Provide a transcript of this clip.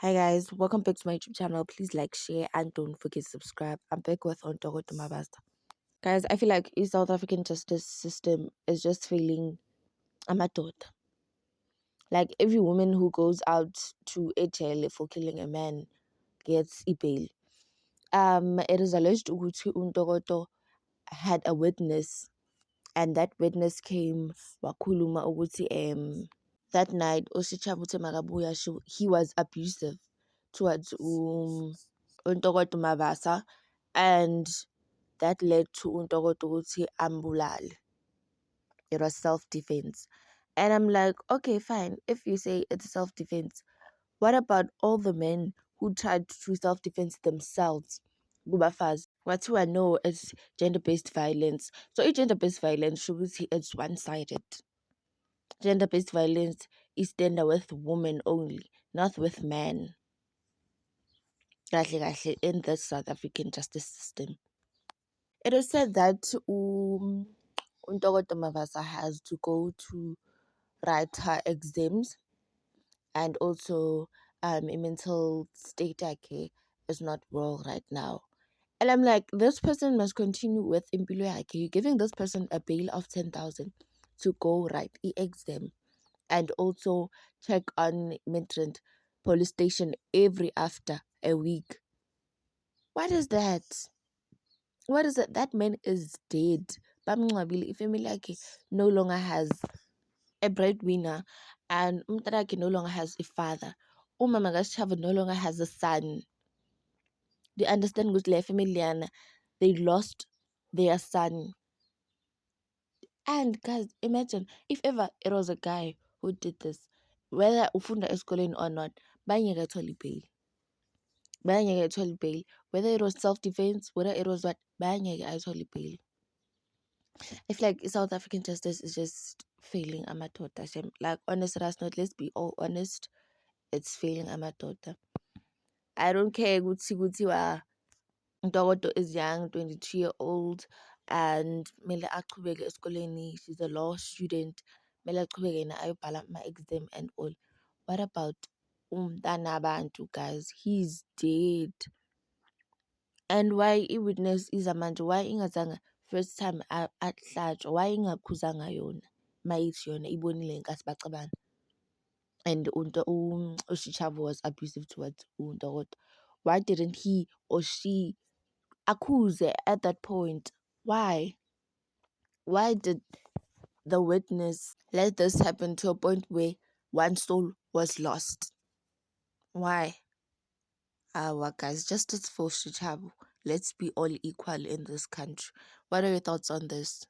Hi guys, welcome back to my YouTube channel. Please like, share, and don't forget to subscribe. I'm back with Ontoko Tumabasta. Guys, I feel like the South African justice system is just failing amadoda. Like every woman who goes out to a jail for killing a man gets a bail. It is alleged ukuthi uNtokoto had a witness, and that witness came wakhuluma ukuthi that night uSichabute Magabuya he was abusive towards uNtokoto Mabasa, and that led to uNtokoto ukuthi ambulale. It was self-defense. And I'm like, okay, fine. If you say it's self-defense, what about all the men who tried to self-defense themselves? Kubafazi. What I know is gender-based violence. So gender-based violence should it's one-sided. Gender-based violence is gender with women only, not with men. Kahle in the South African justice system. It is said that Ntokoto Mabasa has to go to write her exams, and also a mental state is not well right now. And I'm like, this person must continue with Impilo Yake. You're giving this person a bail of 10,000 to go write the exam and also check on Midrand police station every after a week. What is that? What is it? That man is dead. Bamncwabile, ifamily yakhe no longer has a breadwinner, and umntanakhe no longer has a father. Umama kaSchava no longer has a son. Do you understand ukuthi le family yana, they lost their son. And guys, imagine if ever it was a guy who did this, whether ufunda esikoleni or not, bangeke athole bail. Bangeke athole bail. Whether it was self-defense, whether it was what, bangeke athole bail. I feel like South African justice is just failing amadoda. Like, honest as not, let's be all honest, it's failing amadoda. I don't care ukuthi kuthiwa Ntokoto is young, 22-year-old, and mele aqhubeke esikoleni. She's a law student. Mele aqhubeke yena ayobhala ama-exam and all. What about umntana abantu, guys? He's dead. And why i-witness izamanje, why ingazanga first time ahlatshwa, why ingakhuzanga yona mayithi yona ibonile ngenkathi bacabana, and uShichavo was abusive towards uNtokoto? Why didn't he or she accuse at that point? Why did the witness let this happen to a point where one soul was lost? Why? Our guys, justice for Shichavo. Let's be all equal in this country. What are your thoughts on this?